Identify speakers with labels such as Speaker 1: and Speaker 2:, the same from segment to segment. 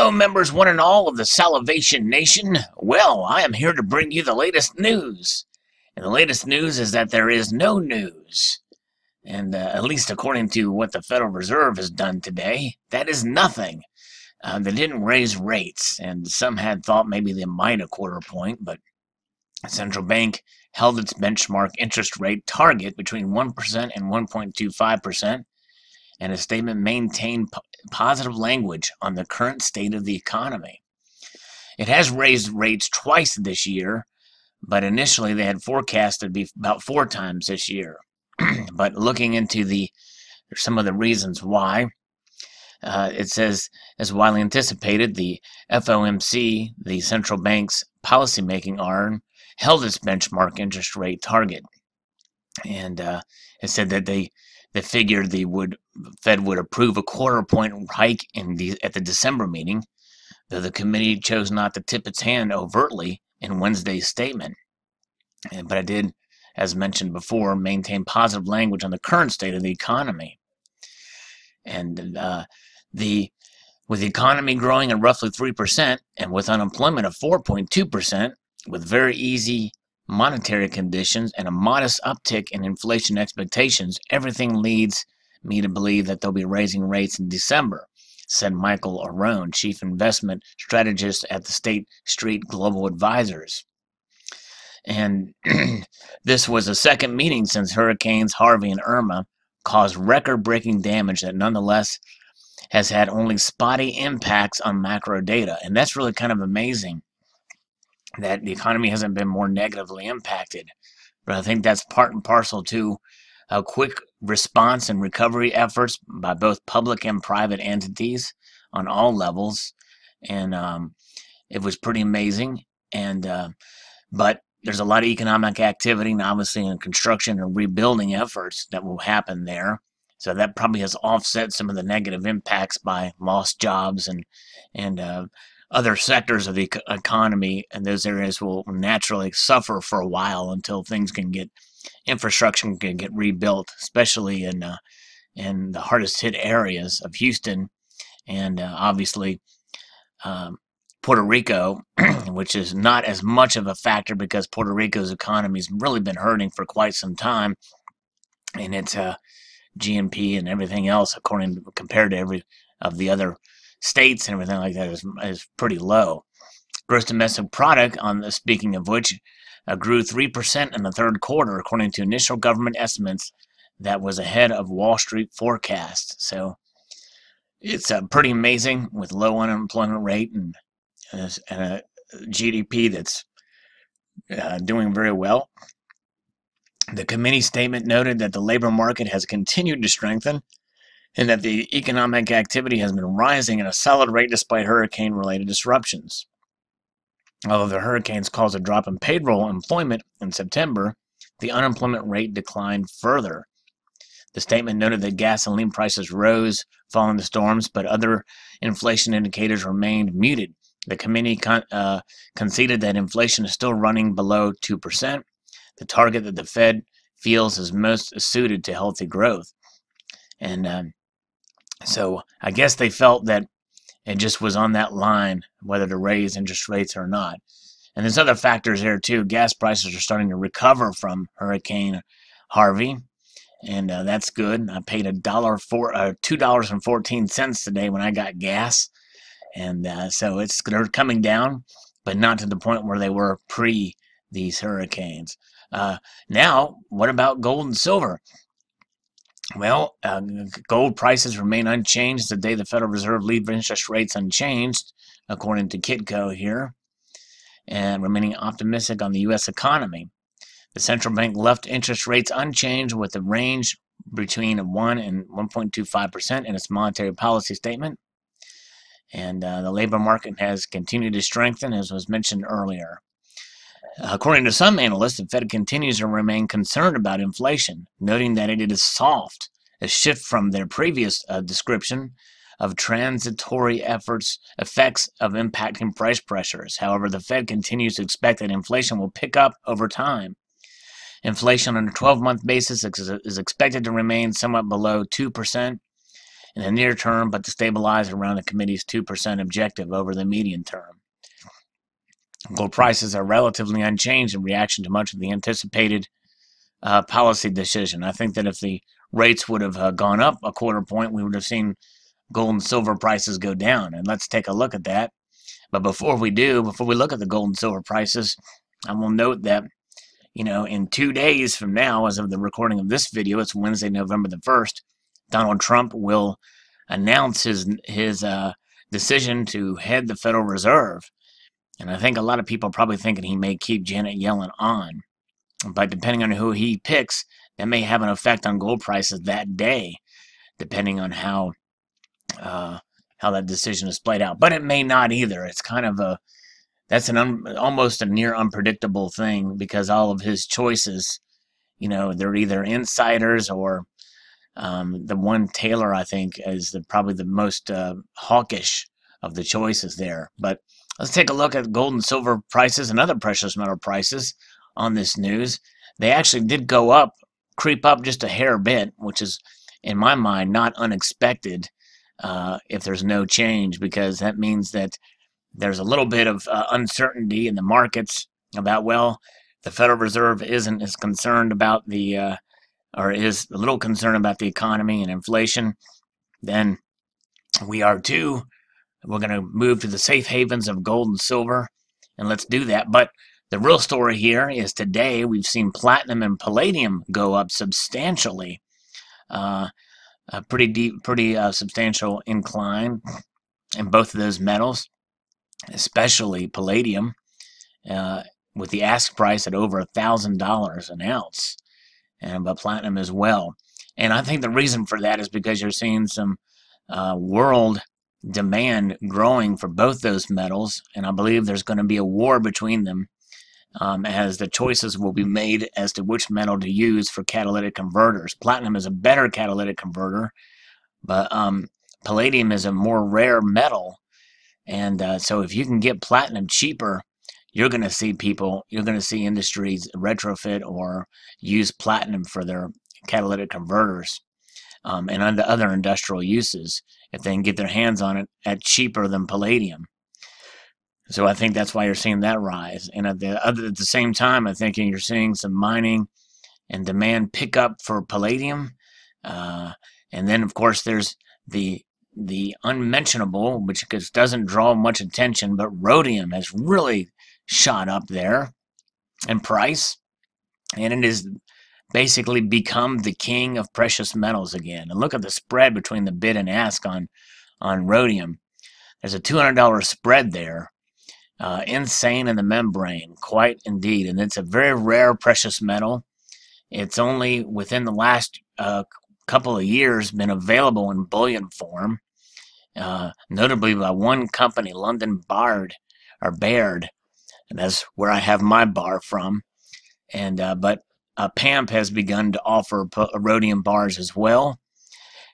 Speaker 1: Hello, members one and all of the Salivation Nation. Well, I am here to bring you the latest news. And the latest news is that there is no news. And at least according to what the Federal Reserve has done today, that is nothing. They didn't raise rates, and some had thought maybe they might a quarter point, but the central bank held its benchmark interest rate target between 1% and 1.25%, and a statement maintained positive language on the current state of the economy. It has raised rates twice this year, but initially they had forecasted to be about 4 times this year. But looking into some of the reasons why, it says, as widely anticipated, the FOMC, the central bank's policymaking arm, held its benchmark interest rate target. And it said that they figured the Fed would approve a quarter point hike at the December meeting, though the committee chose not to tip its hand overtly in Wednesday's statement. But it did, as mentioned before, maintain positive language on the current state of the economy. And with the economy growing at roughly 3% and with unemployment of 4.2%, with very easy monetary conditions and a modest uptick in inflation expectations, everything leads me to believe that they'll be raising rates in December, said Michael Arone, chief investment strategist at the State Street Global Advisors. And this was the second meeting since Hurricanes Harvey and Irma caused record-breaking damage that nonetheless has had only spotty impacts on macro data. And that's really kind of amazing that the economy hasn't been more negatively impacted. But I think that's part and parcel to a quick response and recovery efforts by both public and private entities on all levels. And it was pretty amazing. And but there's a lot of economic activity, and obviously in construction and rebuilding efforts that will happen there. So that probably has offset some of the negative impacts by lost jobs and other sectors of the economy, and those areas will naturally suffer for a while until things can get, infrastructure can get rebuilt, especially in the hardest hit areas of Houston and obviously Puerto Rico, which is not as much of a factor because Puerto Rico's economy has really been hurting for quite some time, and its GNP and everything else, compared to every of the other states and everything like that, is pretty low. Gross domestic product, speaking of which, grew 3% in the third quarter, according to initial government estimates. That was ahead of Wall Street forecasts. So it's pretty amazing with low unemployment rate and a GDP that's doing very well. The committee statement noted that the labor market has continued to strengthen and that the economic activity has been rising at a solid rate despite hurricane-related disruptions. Although the hurricanes caused a drop in payroll employment in September, the unemployment rate declined further. The statement noted that gasoline prices rose following the storms, but other inflation indicators remained muted. The committee conceded that inflation is still running below 2%, the target that the Fed feels is most suited to healthy growth. And so I guess they felt that it just was on that line, whether to raise interest rates or not. And there's other factors there too. Gas prices are starting to recover from Hurricane Harvey, and that's good. I paid $2.14 today when I got gas, and so they're coming down, but not to the point where they were pre these hurricanes. Now, what about gold and silver? Well, gold prices remain unchanged today. The Federal Reserve leaves interest rates unchanged, according to Kitco here, and remaining optimistic on the U.S. economy. The central bank left interest rates unchanged with a range between 1 and 1.25% in its monetary policy statement. And the labor market has continued to strengthen, as was mentioned earlier. According to some analysts, the Fed continues to remain concerned about inflation, noting that it is soft, a shift from their previous description of transitory effects of impacting price pressures. However, the Fed continues to expect that inflation will pick up over time. Inflation on a 12-month basis is expected to remain somewhat below 2%, in the near term, but to stabilize around the committee's 2% objective over the medium term. Gold prices are relatively unchanged in reaction to much of the anticipated policy decision. I think that if the rates would have gone up a quarter point, we would have seen gold and silver prices go down. And let's take a look at that. But before we look at the gold and silver prices, I will note that, in 2 days from now, as of the recording of this video, it's Wednesday, November the 1st, Donald Trump will announce his decision to head the Federal Reserve. And I think a lot of people are probably thinking he may keep Janet Yellen on. But depending on who he picks, that may have an effect on gold prices that day, depending on how that decision is played out. But it may not either. It's kind of almost a near unpredictable thing, because all of his choices, they're either insiders or the one Taylor, I think, is probably the most hawkish of the choices there. But let's take a look at gold and silver prices and other precious metal prices on this news. They actually did creep up just a hair bit, which is, in my mind, not unexpected if there's no change, because that means that there's a little bit of uncertainty in the markets about, the Federal Reserve isn't as concerned about or is a little concerned about the economy and inflation. Then we are too. We're going to move to the safe havens of gold and silver, and let's do that. But the real story here is today we've seen platinum and palladium go up substantially. A pretty substantial incline in both of those metals, especially palladium, with the ask price at over $1,000 an ounce, but platinum as well. And I think the reason for that is because you're seeing some world demand growing for both those metals, and I believe there's going to be a war between them as the choices will be made as to which metal to use for catalytic converters. Platinum is a better catalytic converter, but palladium is a more rare metal, and so if you can get platinum cheaper, you're going to see industries retrofit or use platinum for their catalytic converters and other industrial uses if they can get their hands on it at cheaper than palladium. So I think that's why you're seeing that rise. And at the same time, I think you're seeing some mining and demand pick up for palladium. And then, of course, there's the unmentionable, which doesn't draw much attention, but rhodium has really shot up there in price. And it has basically become the king of precious metals again. And look at the spread between the bid and ask on rhodium. There's a $200 spread there. Insane in the membrane, quite indeed. And it's a very rare precious metal. It's only within the last couple of years been available in bullion form, notably by one company, London Baird, and that's where I have my bar from. And but PAMP has begun to offer rhodium bars as well,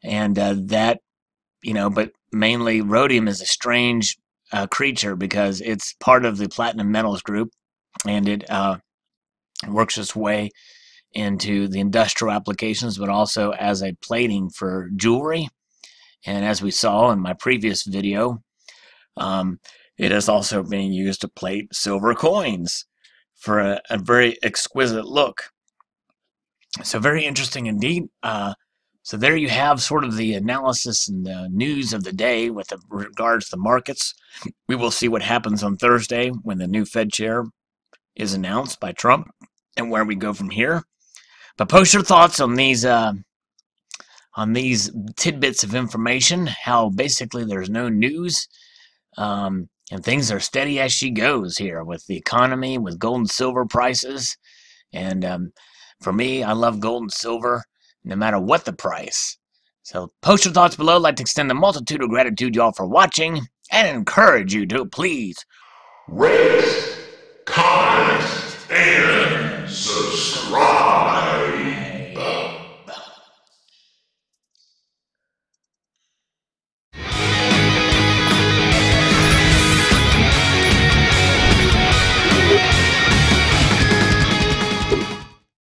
Speaker 1: and but mainly rhodium is a strange creature because it's part of the platinum metals group, and it works its way into the industrial applications, but also as a plating for jewelry. And as we saw in my previous video, it is also being used to plate silver coins for a very exquisite look. So very interesting indeed. So there you have sort of the analysis and the news of the day with regards to the markets. We will see what happens on Thursday when the new Fed chair is announced by Trump and where we go from here. But post your thoughts on these tidbits of information, how basically there's no news, and things are steady as she goes here with the economy, with gold and silver prices. And for me, I love gold and silver no matter what the price. So post your thoughts below. I'd like to extend a multitude of gratitude to y'all for watching and encourage you to please
Speaker 2: rate, comment, and subscribe.